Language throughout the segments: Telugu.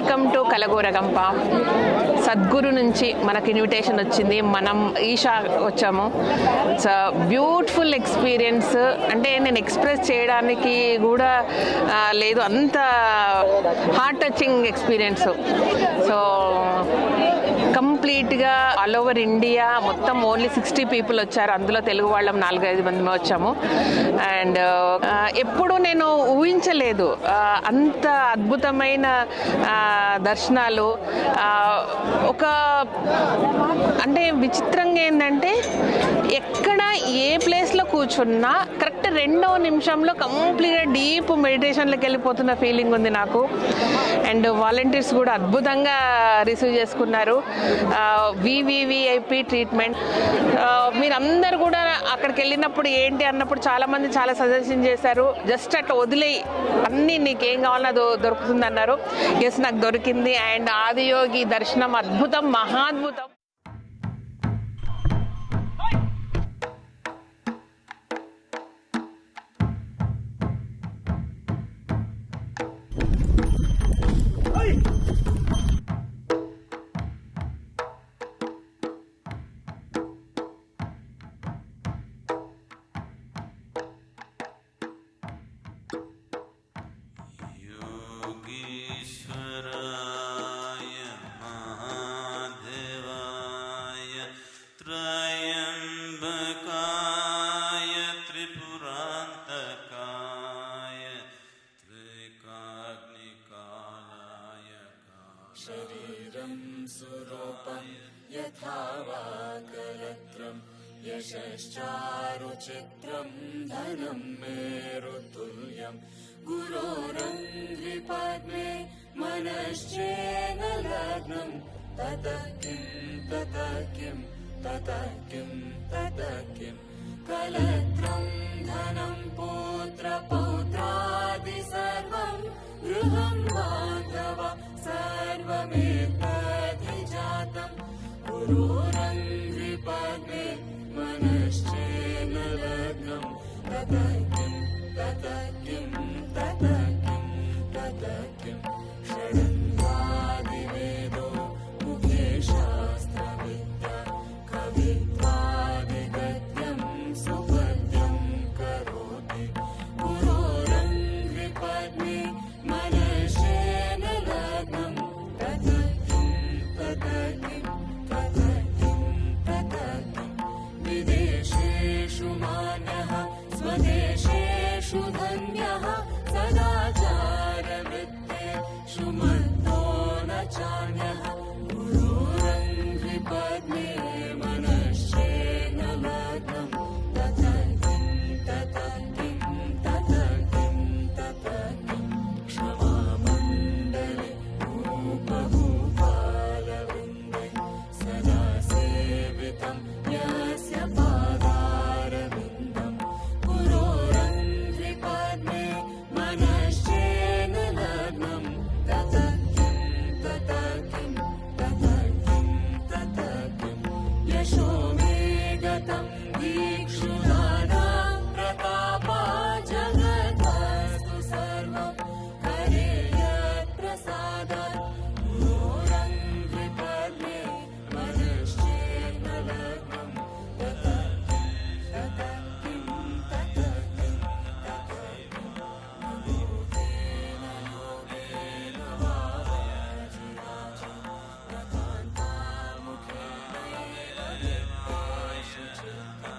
Welcome to Kalagooragampa. సద్గురు నుంచి మనకు ఇన్విటేషన్ వచ్చింది, మనం ఈషా వచ్చాము. It's beautiful experience. అంటే నేను ఎక్స్ప్రెస్ చేయడానికి కూడా లేదు, అంత హార్ట్ టచింగ్ ఎక్స్పీరియన్స్. సో కంప్లీట్గా ఆల్ ఓవర్ ఇండియా మొత్తం ఓన్లీ 60 పీపుల్ వచ్చారు. అందులో తెలుగు వాళ్ళం 4-5 మంది వచ్చాము. అండ్ ఎప్పుడు నేను ఊహించలేదు అంత అద్భుతమైన దర్శనాలు. ఒక అంటే విచిత్రంగా ఏంటంటే ఎక్కడ ఏ ప్లేస్లో కూర్చున్నా కరెక్ట్ 2వ నిమిషంలో కంప్లీట్గా డీప్ మెడిటేషన్లోకి వెళ్ళిపోతున్న ఫీలింగ్ ఉంది నాకు. అండ్ వాలంటీర్స్ కూడా అద్భుతంగా రిసీవ్ చేసుకున్నారు. VVIP treatment. మీరందరూ కూడా అక్కడికి వెళ్ళినప్పుడు ఏంటి అన్నప్పుడు చాలామంది చాలా సజెషన్ చేశారు, జస్ట్ అట్లా వదిలేయి, అన్నీ నీకేం కావాలో అది దొరుకుతుంది అన్నారు. ఎస్, నాకు దొరికింది. అండ్ ఆదియోగి దర్శనం అద్భుతం, మహాద్భుతం. शरीरं सुरूपं यथा वा कलत्रं यशश्चारुचित्रं धनं मेरुतुल्यं गुरोरङ्घ्रिपद्मे मनश्चेन लग्नं ततः किं ततः किं ततः किं ततः किं कलत्रं धनं पुत्रपौत्रादि सर्वं गृहं बान्धवा सर्वमेतद्विजातं गुरोरङ्घ्रिपद्मे मनश्चेन लग्नं ततः किं ततः किं ततः किं ततः किं षडङ्गादिवेदो मुखे शास्त्रविद्या कवित्वादिगद्यं सुपद्यं करोति गुरोरङ्घ्रिपद्मे मनश्चेन लग्नं ततः किं ततः किं ततः किं ततः किं विदेशेषु मान्यः स्वदेशेषु धन्यः सदाचारवृत्तेषु मत्तो न चान्यः गुरोरङ्घ्रिपद्मे मनश्चेन लग्नं ततः किं ततः किं ततः किं ततः किं क्षमामण्डले भूपभूपालवृन्दे सदा सेवितं यस्य पादारविन्दं गुरोरङ्घ्रिपद्मे मनश्चेन लग्नं ततः किं ततः किं ततः किं ततः किं यशो मे गतं दीक्षुदानं प्रतापा जगद्वस्तु सर्वं हरे यत्प्रसादात् गुरोरङ्घ्रिपद्मे मनश्चेन लग्नं ततः किं ततः किं ततः किं ततः किं योगेन योगेन वावजिराज नतान्तामुखेनैव देवाशु चित्ता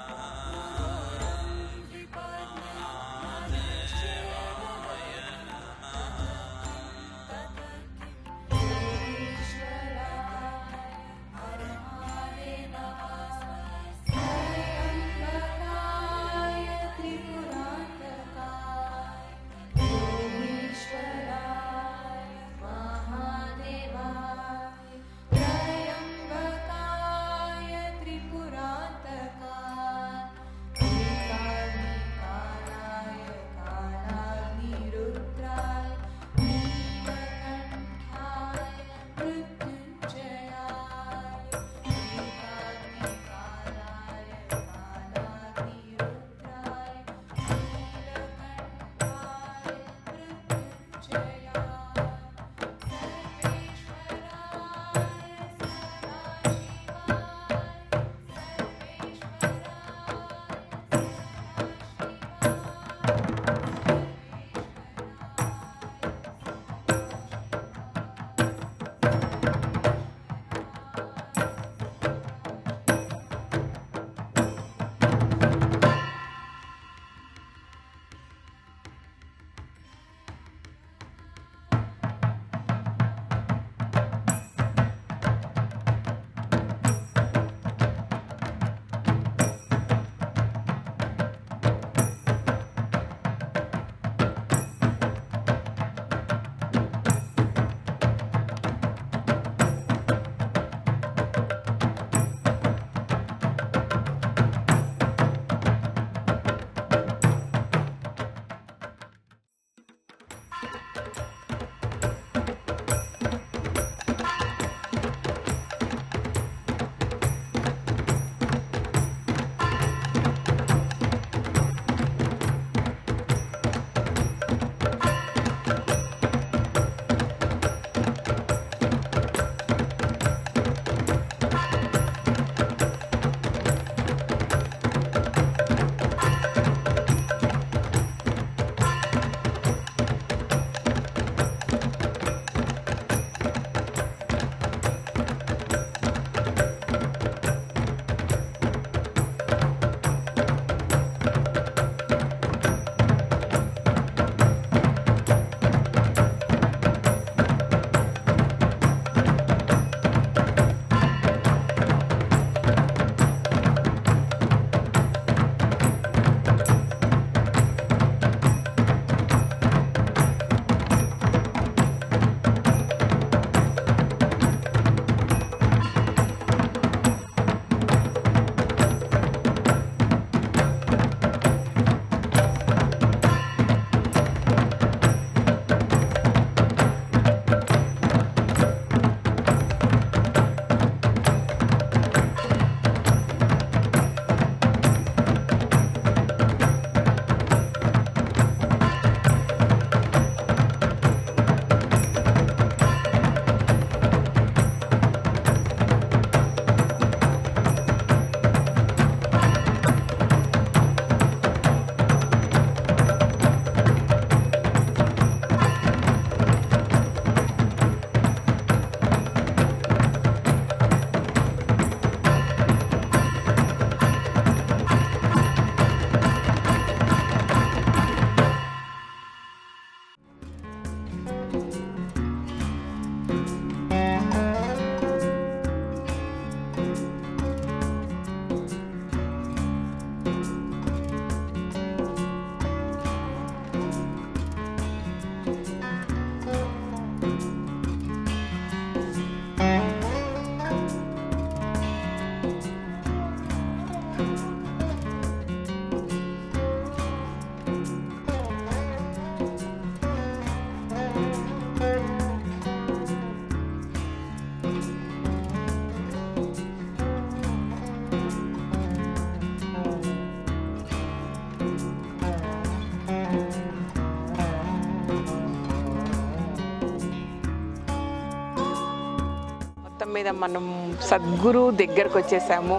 మీద మనం సద్గురు దగ్గరకు వచ్చేసాము.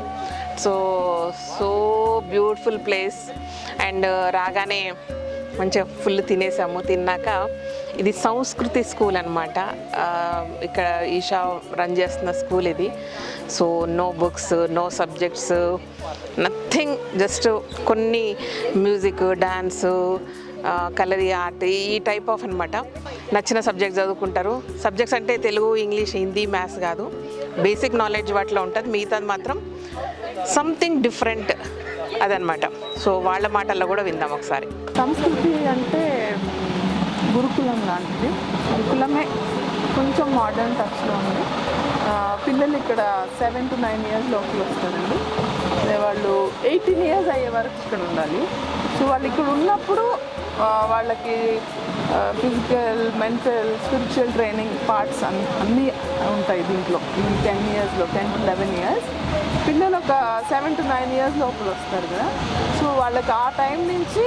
So beautiful place. అండ్ రాగానే మంచిగా ఫుల్ తినేసాము. తిన్నాక ఇది సంస్కృతి స్కూల్ అనమాట. ఇక్కడ ఈషా రన్ చేస్తున్న స్కూల్ ఇది. So no books, no subjects, nothing. Just కొన్ని మ్యూజిక్, డాన్సు, కలరీ ఆర్ట్, ఈ టైప్ ఆఫ్ అనమాట. నచ్చిన సబ్జెక్ట్స్ చదువుకుంటారు. సబ్జెక్ట్స్ అంటే తెలుగు, ఇంగ్లీష్, హిందీ, మ్యాథ్స్ కాదు, బేసిక్ నాలెడ్జ్ వాటిలో ఉంటుంది. మిగతాది మాత్రం సంథింగ్ డిఫరెంట్ అదనమాట. సో వాళ్ళ మాటల్లో కూడా విందాం ఒకసారి. సంస్కృతి అంటే గురుకులం లాంటిది. గురుకులమే కొంచెం మోడర్న్ టచ్లో ఉంది. పిల్లలు ఇక్కడ 7 to 9 years లోపల వస్తారండి. వాళ్ళు 18 years అయ్యే వరకు ఇక్కడ ఉండాలి. సో వాళ్ళు ఇక్కడ ఉన్నప్పుడు వాళ్ళకి physical, mental, spiritual training parts అన్నీ ఉంటాయి దీంట్లో. ఈ 10 yearsలో 10 to 11 years పిల్లలు ఒక 7 to 9 years లోపల వస్తారు కదా. సో వాళ్ళకి ఆ టైం నుంచి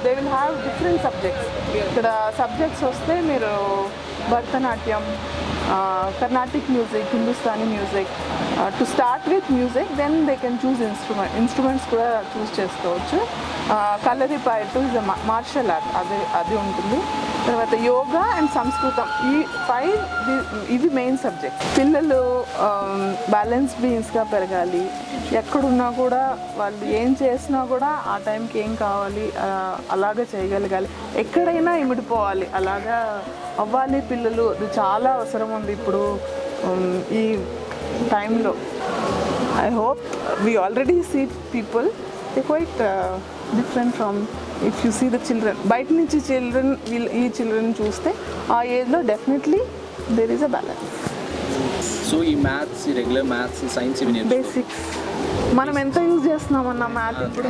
they will have different subjects. ఇక్కడ సబ్జెక్ట్స్ వస్తే మీరు Bharatanatyam, Carnatic music, Hindustani music. To start with music, then they can choose instruments కూడా చూస్ చేసుకోవచ్చు. కలరిపాయటు ఇస్ మార్షల్ ఆర్ట్, అది ఉంటుంది. తర్వాత యోగా అండ్ సంస్కృతం, ఈ 5 ఇవి మెయిన్ సబ్జెక్ట్స్. పిల్లలు బ్యాలెన్స్ బీన్స్గా పెరగాలి. ఎక్కడున్నా కూడా వాళ్ళు ఏం చేసినా కూడా ఆ టైంకి ఏం కావాలి అలాగే చేయగలగాలి. ఎక్కడైనా ఇమిడిపోవాలి, అలాగా అవ్వాలి పిల్లలు. అది చాలా అవసరం ఉంది ఇప్పుడు ఈ టైంలో. I hope we already see people they quite different from if you see the children. బయట నుంచి ఈ చిల్డ్రన్ చూస్తే ఆ ఏజ్లో definitely there is a balance. So ఈ మ్యాథ్స్, ఈ రెగ్యులర్ మ్యాథ్స్, సైన్స్ ఇవి బేసిక్స్ మనం ఎంత యూజ్ చేస్తున్నామన్న మ్యాథ్ ఇప్పుడు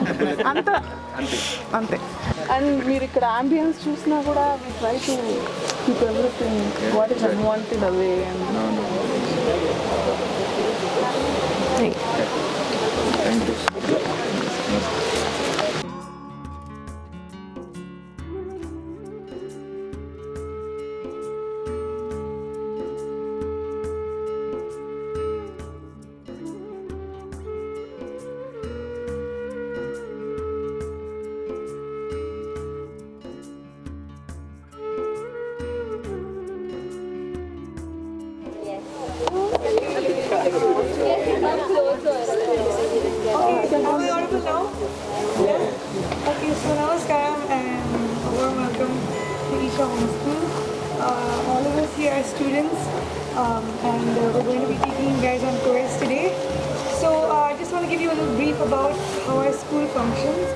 అంతే. అండ్ మీరు ఇక్కడ అంబియన్స్ చూసినా కూడా we try to keep everything what is unwanted away. Okay, so namaskaram and a warm welcome to ISHA Home School. All of us here are students and we're going to be taking you guys on tours today. So I just want to give you a little brief about how our school functions.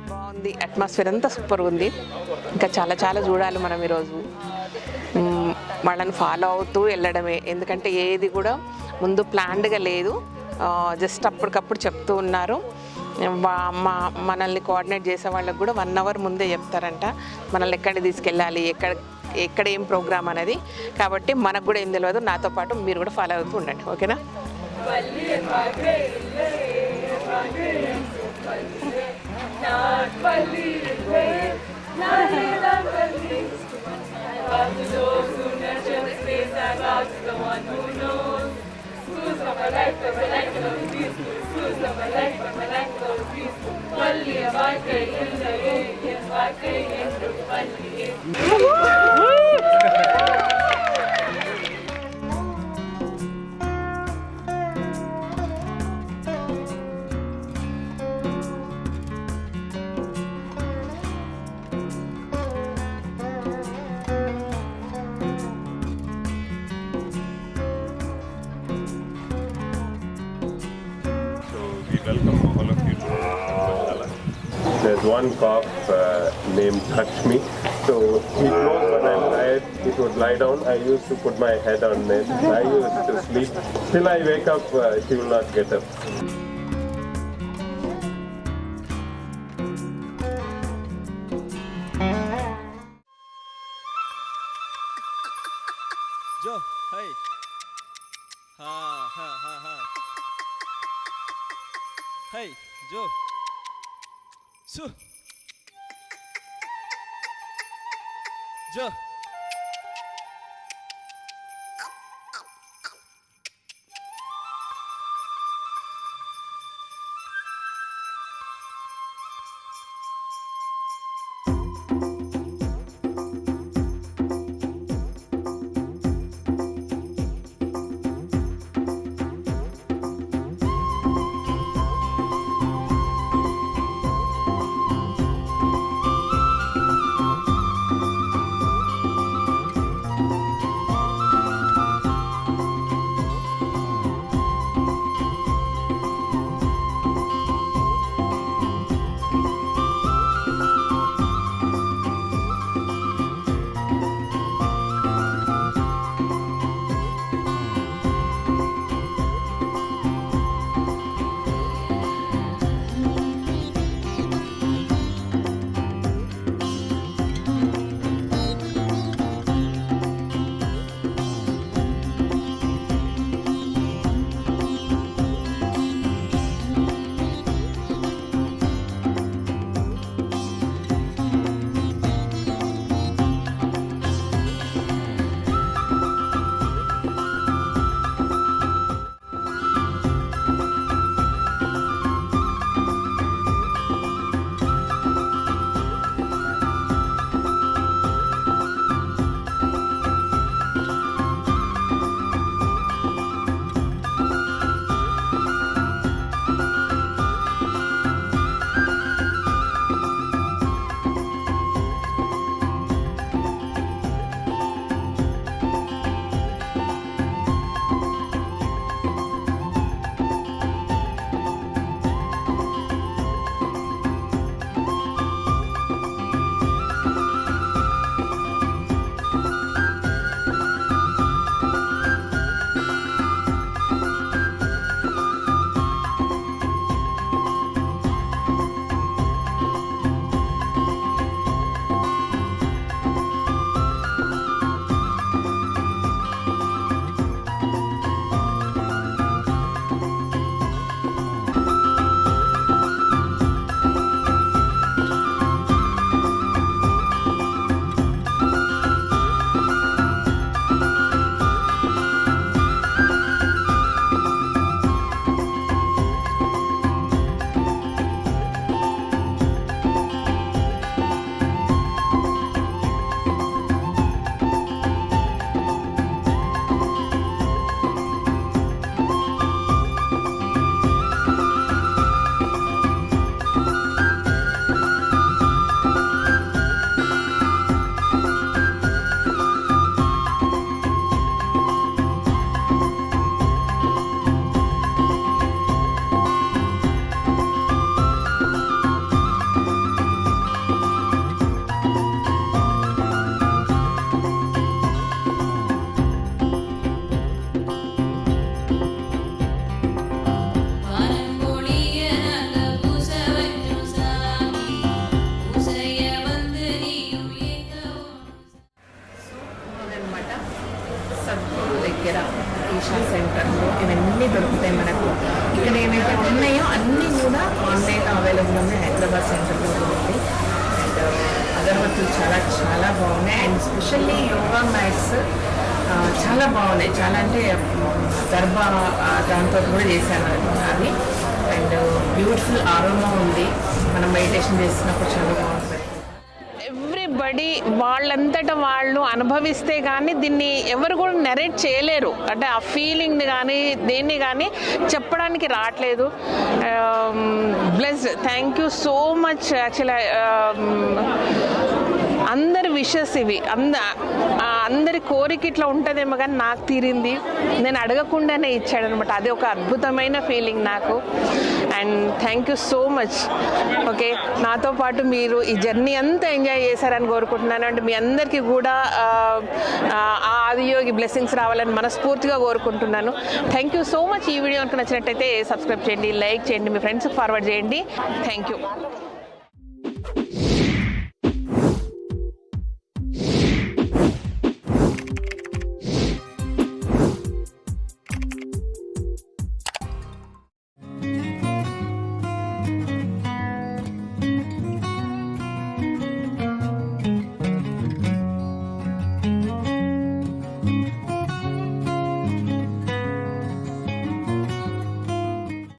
బాగుంది, అట్మాస్ఫియర్ అంతా సూపర్ ఉంది. ఇంకా చాలా చాలా చూడాలి మనం ఈరోజు. వాళ్ళని ఫాలో అవుతూ వెళ్ళడమే, ఎందుకంటే ఏది కూడా ముందు ప్లాన్డ్గా లేదు, జస్ట్ అప్పటికప్పుడు చెప్తూ ఉన్నారు. మనల్ని కోఆర్డినేట్ చేసే వాళ్ళకి కూడా 1 hour ముందే చెప్తారంట మనల్ని ఎక్కడికి తీసుకెళ్ళాలి, ఎక్కడ ఏం ప్రోగ్రామ్ అనేది. కాబట్టి మనకు కూడా ఏం తెలియదు. నాతో పాటు మీరు కూడా ఫాలో అవుతూ ఉండండి, ఓకేనా? welcome all of you to Brindavan. There's one cough named Touch Me. So he knows when I'm tired, it would lie down. I used to put my head on it. I used to sleep. Till I wake up, he will not get up. Joe, hey. Ha ha ha ha. Hey, Joe. Su. Joe. దగ్గర ఈషా సెంటర్లో ఇవన్నీ దొరుకుతాయి మనకు. ఇక్కడ ఏమైతే ఉన్నాయో అన్నీ కూడా ఆన్లైన్ అవైలబుల్ ఉన్నాయి హైదరాబాద్ సెంటర్లో దొరుకుతాయి. అండ్ అగరబత్తులు చాలా చాలా బాగున్నాయి. అండ్ స్పెషల్లీ యోగా మ్యాట్స్ చాలా బాగున్నాయి. చాలా అంటే గర్భ దాంతో కూడా చేశాను అది. అండ్ బ్యూటిఫుల్ ఆరోమా ఉంది. మనం మెడిటేషన్ చేసినప్పుడు చాలా బాగుంటుంది. ఎవ్రీబడి వాళ్ళంతటా వాళ్ళు అనుభవిస్తే కానీ దీన్ని ఎవరు కూడా నెరేట్ చేయలేరు. అంటే ఆ ఫీలింగ్ని కానీ దేన్ని కానీ చెప్పడానికి రావట్లేదు. Blessed, thank you so much. Actually అందరి విషెస్ ఇవి. అందరి కోరిక ఇట్లా ఉంటుందేమో కానీ నాకు తీరింది. నేను అడగకుండానే ఇచ్చాడనమాట. అది ఒక అద్భుతమైన ఫీలింగ్ నాకు. And thank you so much. Okay, నాతో పాటు మీరు ఈ జర్నీ అంతా ఎంజాయ్ చేశారని కోరుకుంటున్నాను. అండ్ మీ అందరికీ కూడా ఆ ఆదియోగి బ్లెస్సింగ్స్ రావాలని మనస్ఫూర్తిగా కోరుకుంటున్నాను. Thank you so much. ఈ వీడియో కనుక నచ్చినట్టయితే సబ్స్క్రైబ్ చేయండి, లైక్ చేయండి, మీ ఫ్రెండ్స్కి ఫార్వర్డ్ చేయండి. Thank you.